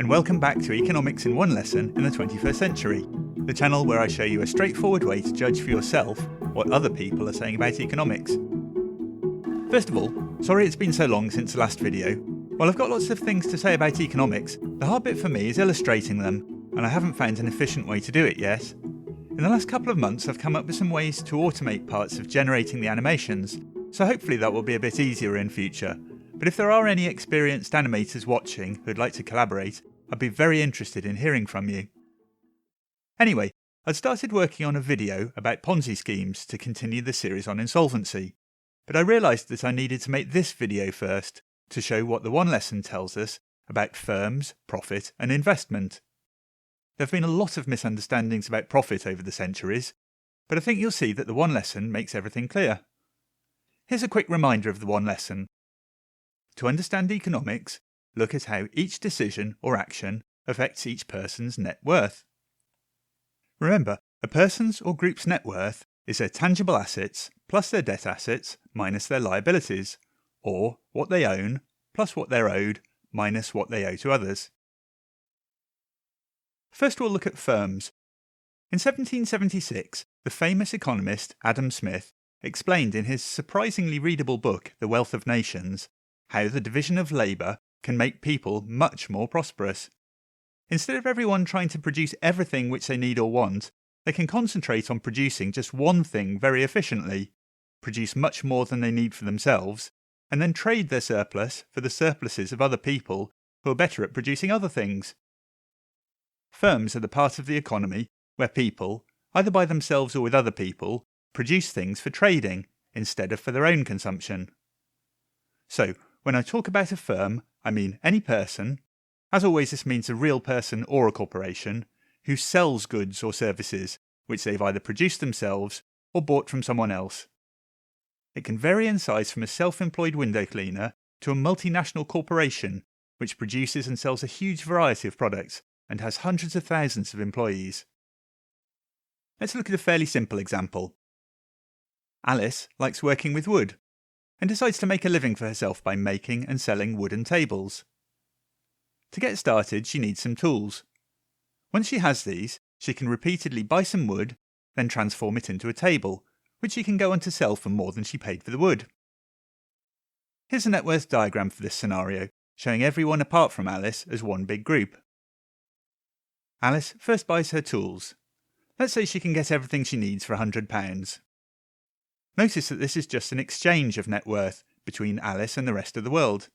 welcome back to Economics in One Lesson in the 21st Century, the channel where I show you a straightforward way to judge for yourself what other people are saying about economics. First of all, sorry it's been so long since the last video. While I've got lots of things to say about economics, the hard bit for me is illustrating them, and I haven't found an efficient way to do it yet. In the last couple of months I've come up with some ways to automate parts of generating the animations, so hopefully that will be a bit easier in future. But if there are any experienced animators watching who'd like to collaborate, I'd be very interested in hearing from you. Anyway, I'd started working on a video about Ponzi schemes to continue the series on insolvency, but I realised that I needed to make this video first to show what the one lesson tells us about firms, profit and investment. There have been a lot of misunderstandings about profit over the centuries, but I think you'll see that the one lesson makes everything clear. Here's a quick reminder of the one lesson. To understand economics, look at how each decision or action affects each person's net worth. Remember, a person's or group's net worth is their tangible assets plus their debt assets minus their liabilities, or what they own plus what they're owed minus what they owe to others. First we'll look at firms. In 1776, the famous economist Adam Smith explained in his surprisingly readable book The Wealth of Nations how the division of labour can make people much more prosperous. Instead of everyone trying to produce everything which they need or want, they can concentrate on producing just one thing very efficiently, produce much more than they need for themselves, and then trade their surplus for the surpluses of other people who are better at producing other things. Firms are the part of the economy where people, either by themselves or with other people, produce things for trading instead of for their own consumption. So, when I talk about a firm, I mean any person, as always this means a real person or a corporation, who sells goods or services which they've either produced themselves or bought from someone else. It can vary in size from a self-employed window cleaner to a multinational corporation which produces and sells a huge variety of products and has hundreds of thousands of employees. Let's look at a fairly simple example. Alice likes working with wood and decides to make a living for herself by making and selling wooden tables. To get started, she needs some tools. Once she has these, she can repeatedly buy some wood, then transform it into a table, which she can go on to sell for more than she paid for the wood. Here's a net worth diagram for this scenario, showing everyone apart from Alice as one big group. Alice first buys her tools. Let's say she can get everything she needs for £100. Notice that this is just an exchange of net worth between Alice and the rest of the world.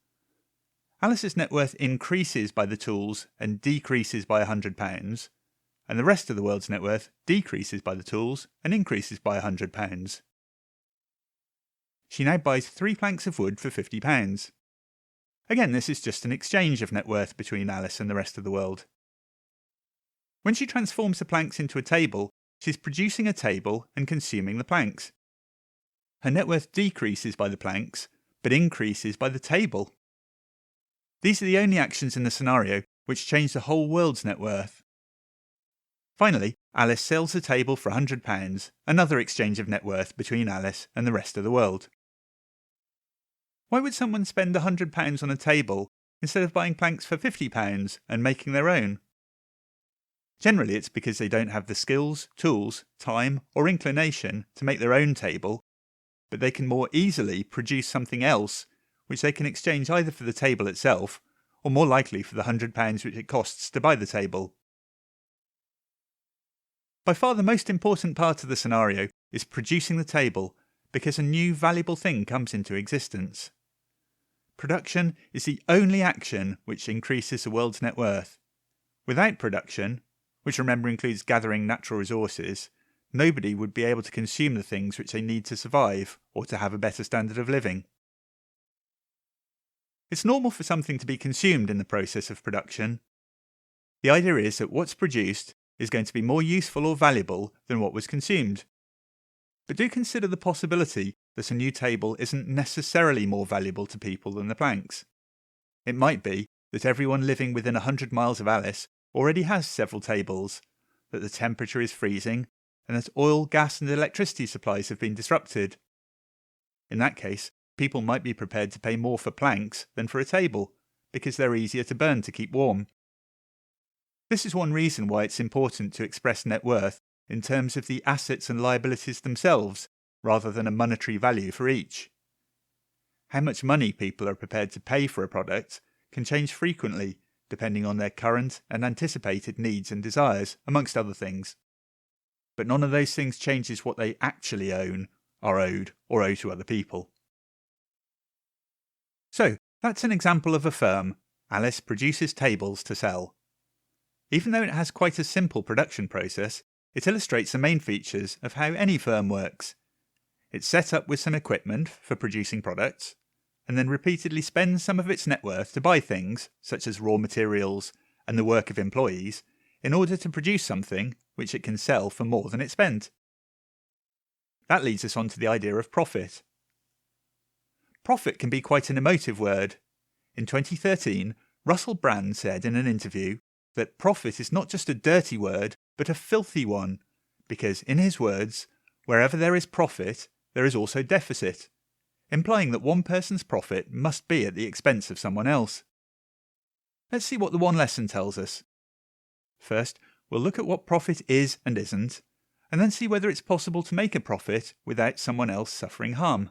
Alice's net worth increases by the tools and decreases by £100, and the rest of the world's net worth decreases by the tools and increases by £100. She now buys 3 planks of wood for £50. Again, this is just an exchange of net worth between Alice and the rest of the world. When she transforms the planks into a table, she's producing a table and consuming the planks. Her net worth decreases by the planks, but increases by the table. These are the only actions in the scenario which change the whole world's net worth. Finally, Alice sells the table for £100, another exchange of net worth between Alice and the rest of the world. Why would someone spend £100 on a table instead of buying planks for £50 and making their own? Generally it's because they don't have the skills, tools, time or inclination to make their own table, but they can more easily produce something else which they can exchange either for the table itself or more likely for the £100 which it costs to buy the table. By far the most important part of the scenario is producing the table because a new valuable thing comes into existence. Production is the only action which increases the world's net worth. Without production, which remember includes gathering natural resources, nobody would be able to consume the things which they need to survive or to have a better standard of living. It's normal for something to be consumed in the process of production. The idea is that what's produced is going to be more useful or valuable than what was consumed. But do consider the possibility that a new table isn't necessarily more valuable to people than the planks. It might be that everyone living within 100 miles of Alice already has several tables, that the temperature is freezing, and that oil, gas and electricity supplies have been disrupted. In that case, people might be prepared to pay more for planks than for a table, because they're easier to burn to keep warm. This is one reason why it's important to express net worth in terms of the assets and liabilities themselves, rather than a monetary value for each. How much money people are prepared to pay for a product can change frequently, depending on their current and anticipated needs and desires, amongst other things. But none of those things changes what they actually own, are owed, or owe to other people. So, that's an example of a firm. Alice produces tables to sell. Even though it has quite a simple production process, it illustrates the main features of how any firm works. It's set up with some equipment for producing products, and then repeatedly spends some of its net worth to buy things, such as raw materials and the work of employees, in order to produce something which it can sell for more than it spent. That leads us on to the idea of profit. Profit can be quite an emotive word. In 2013, Russell Brand said in an interview that profit is not just a dirty word, but a filthy one, because, in his words, wherever there is profit, there is also deficit, implying that one person's profit must be at the expense of someone else. Let's see what the one lesson tells us. First, we'll look at what profit is and isn't, and then see whether it's possible to make a profit without someone else suffering harm.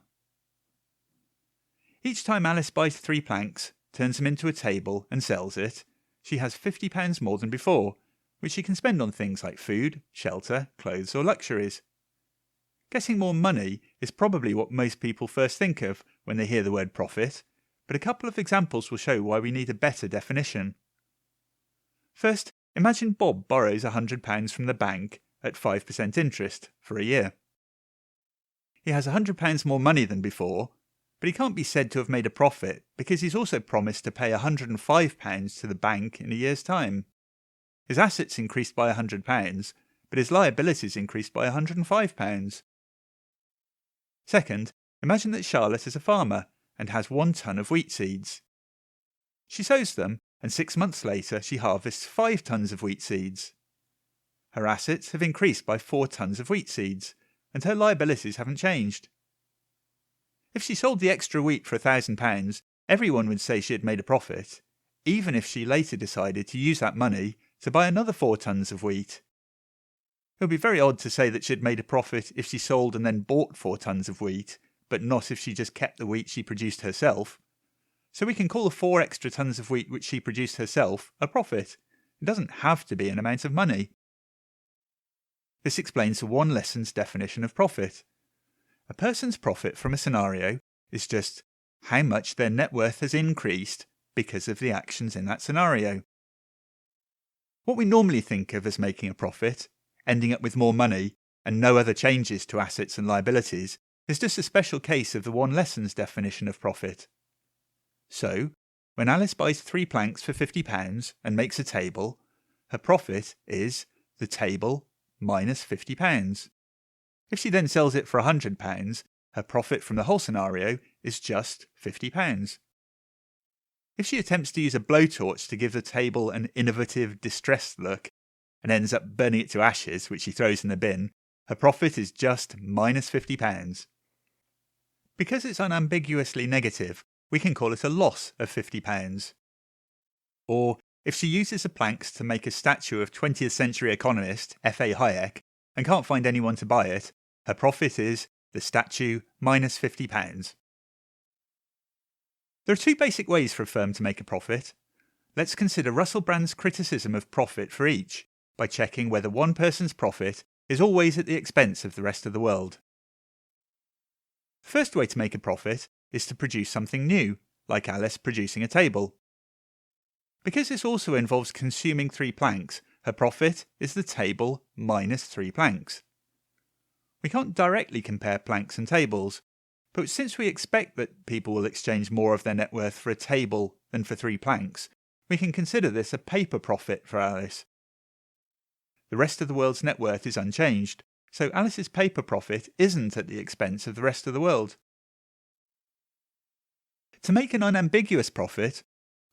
Each time Alice buys 3 planks, turns them into a table and sells it, she has £50 more than before, which she can spend on things like food, shelter, clothes or luxuries. Getting more money is probably what most people first think of when they hear the word profit, but a couple of examples will show why we need a better definition. First, imagine Bob borrows £100 from the bank at 5% interest for a year. He has £100 more money than before, but he can't be said to have made a profit because he's also promised to pay £105 to the bank in a year's time. His assets increased by £100, but his liabilities increased by £105. Second, imagine that Charlotte is a farmer and has 1 tonne of wheat seeds. She sows them, and 6 months later she harvests 5 tonnes of wheat seeds. Her assets have increased by 4 tonnes of wheat seeds, and her liabilities haven't changed. If she sold the extra wheat for £1,000, everyone would say she had made a profit, even if she later decided to use that money to buy another 4 tonnes of wheat. It would be very odd to say that she had made a profit if she sold and then bought 4 tonnes of wheat, but not if she just kept the wheat she produced herself. So we can call the 4 extra tonnes of wheat which she produced herself a profit. It doesn't have to be an amount of money. This explains the one lesson's definition of profit. A person's profit from a scenario is just how much their net worth has increased because of the actions in that scenario. What we normally think of as making a profit, ending up with more money and no other changes to assets and liabilities, is just a special case of the one lesson's definition of profit. So, when Alice buys 3 planks for £50 and makes a table, her profit is the table minus £50. If she then sells it for £100, her profit from the whole scenario is just £50. If she attempts to use a blowtorch to give the table an innovative, distressed look, and ends up burning it to ashes, which she throws in the bin, her profit is just minus £50. Because it's unambiguously negative, we can call it a loss of £50. Or, if she uses the planks to make a statue of 20th century economist F.A. Hayek and can't find anyone to buy it, her profit is the statue minus £50. There are 2 basic ways for a firm to make a profit. Let's consider Russell Brand's criticism of profit for each, by checking whether one person's profit is always at the expense of the rest of the world. The first way to make a profit is to produce something new, like Alice producing a table. Because this also involves consuming 3 planks, her profit is the table minus 3 planks. We can't directly compare planks and tables, but since we expect that people will exchange more of their net worth for a table than for 3 planks, we can consider this a paper profit for Alice. The rest of the world's net worth is unchanged, so Alice's paper profit isn't at the expense of the rest of the world. To make an unambiguous profit,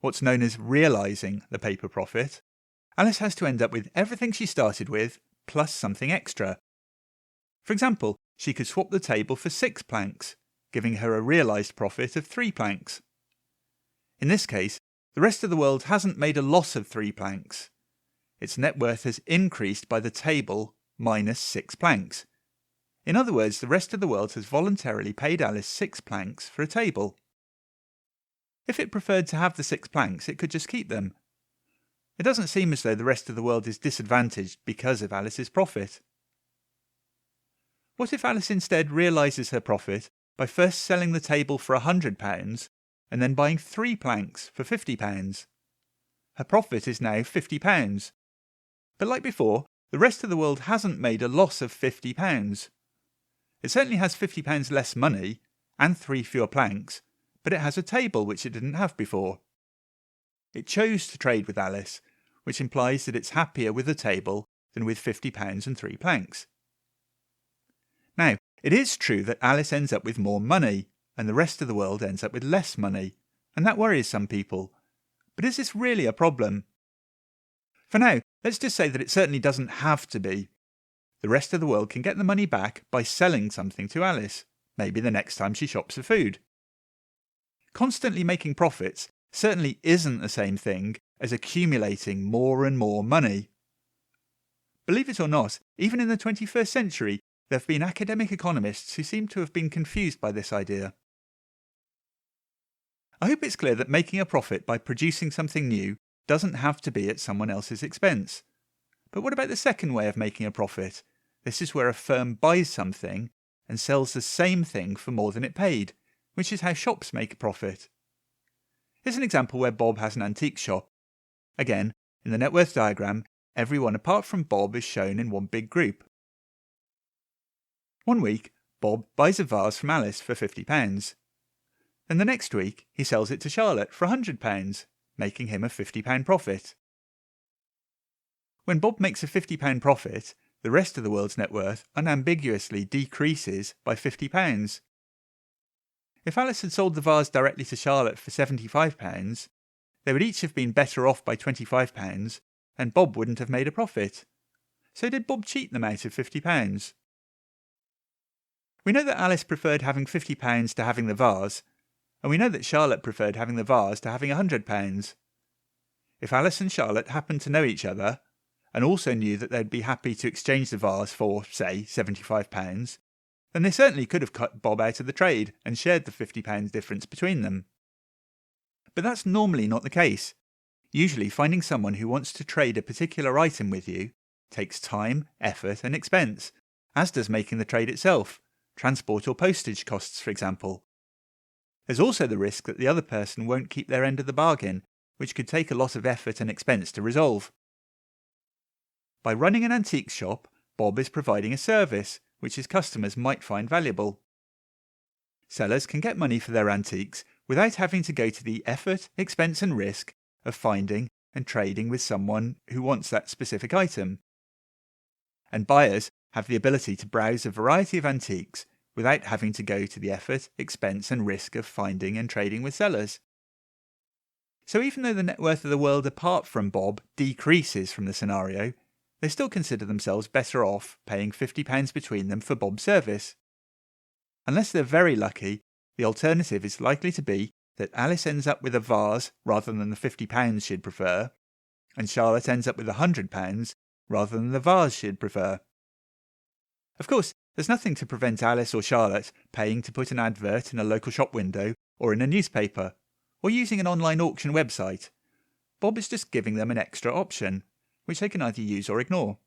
what's known as realising the paper profit, Alice has to end up with everything she started with plus something extra. For example, she could swap the table for 6 planks, giving her a realised profit of 3 planks. In this case, the rest of the world hasn't made a loss of 3 planks. its net worth has increased by the table minus 6 planks. In other words, the rest of the world has voluntarily paid Alice 6 planks for a table. If it preferred to have the 6 planks, it could just keep them. It doesn't seem as though the rest of the world is disadvantaged because of Alice's profit. What if Alice instead realises her profit by first selling the table for £100 and then buying 3 planks for £50? Her profit is now £50. But like before, the rest of the world hasn't made a loss of £50. It certainly has £50 less money and 3 fewer planks, but it has a table which it didn't have before. It chose to trade with Alice, which implies that it's happier with the table than with £50 and 3 planks. Now, it is true that Alice ends up with more money, and the rest of the world ends up with less money, and that worries some people. But is this really a problem? For now, let's just say that it certainly doesn't have to be. The rest of the world can get the money back by selling something to Alice, maybe the next time she shops for food. Constantly making profits certainly isn't the same thing as accumulating more and more money. Believe it or not, even in the 21st century, there have been academic economists who seem to have been confused by this idea. I hope it's clear that making a profit by producing something new doesn't have to be at someone else's expense. But what about the second way of making a profit? This is where a firm buys something and sells the same thing for more than it paid, which is how shops make a profit. Here's an example where Bob has an antique shop. Again, in the net worth diagram, everyone apart from Bob is shown in one big group. One week, Bob buys a vase from Alice for £50. Then the next week, he sells it to Charlotte for £100, making him a £50 profit. When Bob makes a £50 profit, the rest of the world's net worth unambiguously decreases by £50. If Alice had sold the vase directly to Charlotte for £75, they would each have been better off by £25, and Bob wouldn't have made a profit. So did Bob cheat them out of £50? We know that Alice preferred having £50 to having the vase, and we know that Charlotte preferred having the vase to having £100. If Alice and Charlotte happened to know each other, and also knew that they'd be happy to exchange the vase for, say, £75, then they certainly could have cut Bob out of the trade and shared the £50 difference between them. But that's normally not the case. Usually finding someone who wants to trade a particular item with you takes time, effort and expense, as does making the trade itself, transport or postage costs for example. There's also the risk that the other person won't keep their end of the bargain, which could take a lot of effort and expense to resolve. By running an antique shop, Bob is providing a service which his customers might find valuable. Sellers can get money for their antiques without having to go to the effort, expense and risk of finding and trading with someone who wants that specific item. And buyers have the ability to browse a variety of antiques without having to go to the effort, expense and risk of finding and trading with sellers. So even though the net worth of the world apart from Bob decreases from the scenario, they still consider themselves better off paying £50 between them for Bob's service. Unless they're very lucky, the alternative is likely to be that Alice ends up with a vase rather than the £50 she'd prefer, and Charlotte ends up with £100 rather than the vase she'd prefer. Of course, there's nothing to prevent Alice or Charlotte paying to put an advert in a local shop window or in a newspaper, or using an online auction website. Bob is just giving them an extra option, which they can either use or ignore.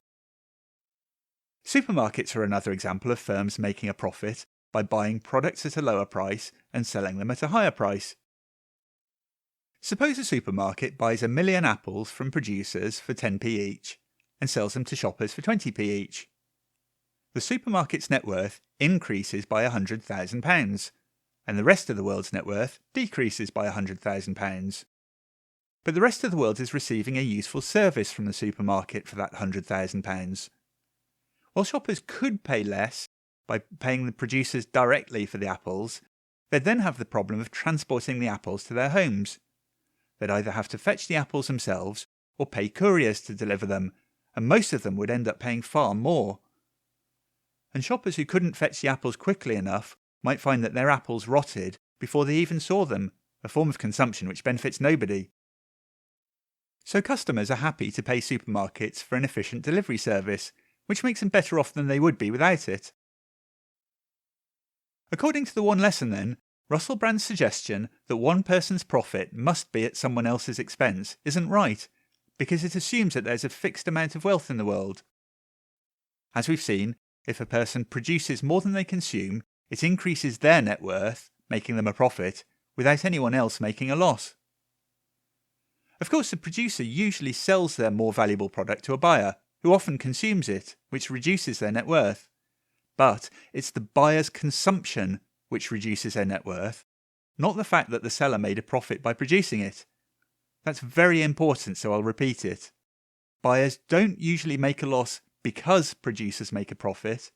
Supermarkets are another example of firms making a profit by buying products at a lower price and selling them at a higher price. Suppose a supermarket buys 1 million apples from producers for 10p each and sells them to shoppers for 20p each. The supermarket's net worth increases by £100,000, and the rest of the world's net worth decreases by £100,000. But the rest of the world is receiving a useful service from the supermarket for that £100,000. While shoppers could pay less by paying the producers directly for the apples, they'd then have the problem of transporting the apples to their homes. They'd either have to fetch the apples themselves or pay couriers to deliver them, and most of them would end up paying far more. And shoppers who couldn't fetch the apples quickly enough might find that their apples rotted before they even saw them, a form of consumption which benefits nobody. So customers are happy to pay supermarkets for an efficient delivery service, which makes them better off than they would be without it. According to the one lesson then, Russell Brand's suggestion that one person's profit must be at someone else's expense isn't right, because it assumes that there's a fixed amount of wealth in the world. As we've seen, if a person produces more than they consume, it increases their net worth, making them a profit, without anyone else making a loss. Of course, the producer usually sells their more valuable product to a buyer, who often consumes it, which reduces their net worth. But it's the buyer's consumption which reduces their net worth, not the fact that the seller made a profit by producing it. That's very important, so I'll repeat it. Buyers don't usually make a loss because producers make a profit.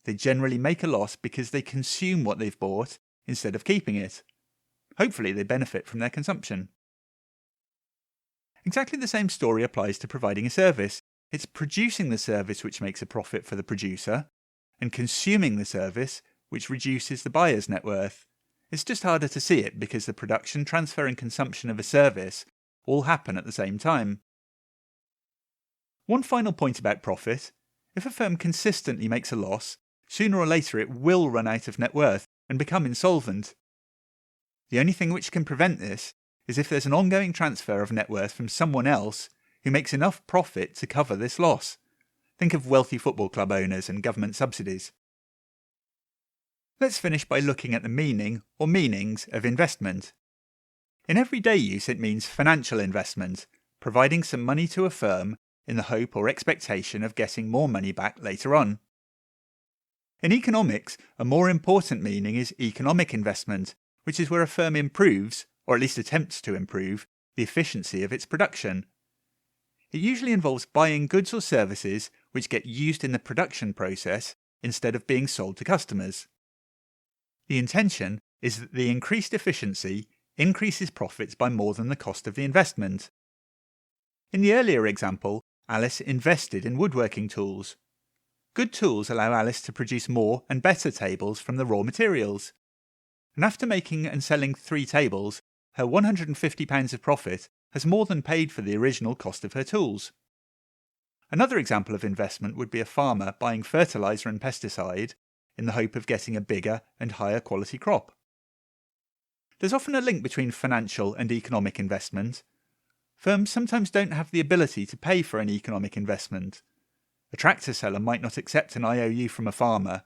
They generally make a loss because they consume what they've bought instead of keeping it. Hopefully they benefit from their consumption. Exactly the same story applies to providing a service. It's producing the service which makes a profit for the producer, and consuming the service which reduces the buyer's net worth. It's just harder to see it because the production, transfer and consumption of a service all happen at the same time. One final point about profit. If a firm consistently makes a loss, sooner or later it will run out of net worth and become insolvent. The only thing which can prevent this is if there's an ongoing transfer of net worth from someone else who makes enough profit to cover this loss. Think of wealthy football club owners and government subsidies. Let's finish by looking at the meaning or meanings of investment. In everyday use it means financial investment, providing some money to a firm in the hope or expectation of getting more money back later on. In economics, a more important meaning is economic investment, which is where a firm improves, or at least attempts to improve, the efficiency of its production. It usually involves buying goods or services which get used in the production process instead of being sold to customers. The intention is that the increased efficiency increases profits by more than the cost of the investment. In the earlier example, Alice invested in woodworking tools. Good tools allow Alice to produce more and better tables from the raw materials. And after making and selling 3 tables, her £150 of profit has more than paid for the original cost of her tools. Another example of investment would be a farmer buying fertiliser and pesticide in the hope of getting a bigger and higher quality crop. There's often a link between financial and economic investment. Firms sometimes don't have the ability to pay for an economic investment. A tractor seller might not accept an IOU from a farmer,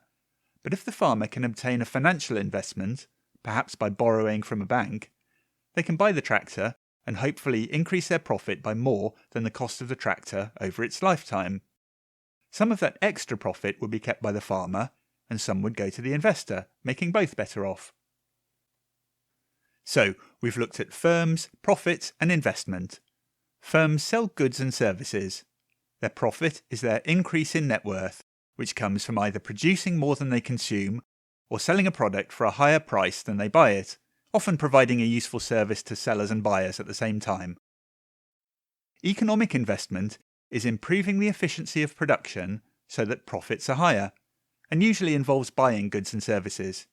but if the farmer can obtain a financial investment, perhaps by borrowing from a bank, they can buy the tractor and hopefully increase their profit by more than the cost of the tractor over its lifetime. Some of that extra profit would be kept by the farmer, and some would go to the investor, making both better off. So, we've looked at firms, profit and investment. Firms sell goods and services. Their profit is their increase in net worth, which comes from either producing more than they consume or selling a product for a higher price than they buy it, often providing a useful service to sellers and buyers at the same time. Economic investment is improving the efficiency of production so that profits are higher, and usually involves buying goods and services.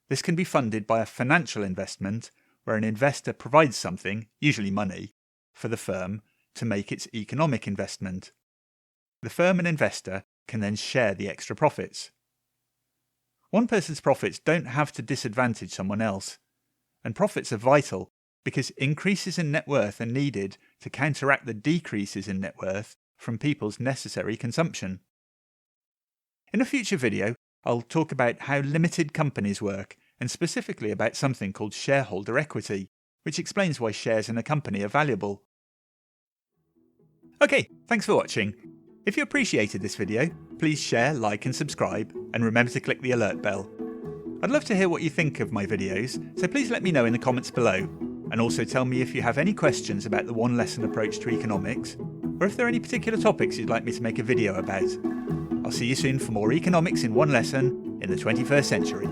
This can be funded by a financial investment where an investor provides something, usually money, for the firm to make its economic investment. The firm and investor can then share the extra profits. One person's profits don't have to disadvantage someone else, and profits are vital because increases in net worth are needed to counteract the decreases in net worth from people's necessary consumption. In a future video, I'll talk about how limited companies work, and specifically about something called shareholder equity, which explains why shares in a company are valuable. Okay, thanks for watching. If you appreciated this video, please share, like and subscribe, and remember to click the alert bell. I'd love to hear what you think of my videos, so please let me know in the comments below, and also tell me if you have any questions about the one lesson approach to economics, or if there are any particular topics you'd like me to make a video about. I'll see you soon for more economics in one lesson in the 21st century.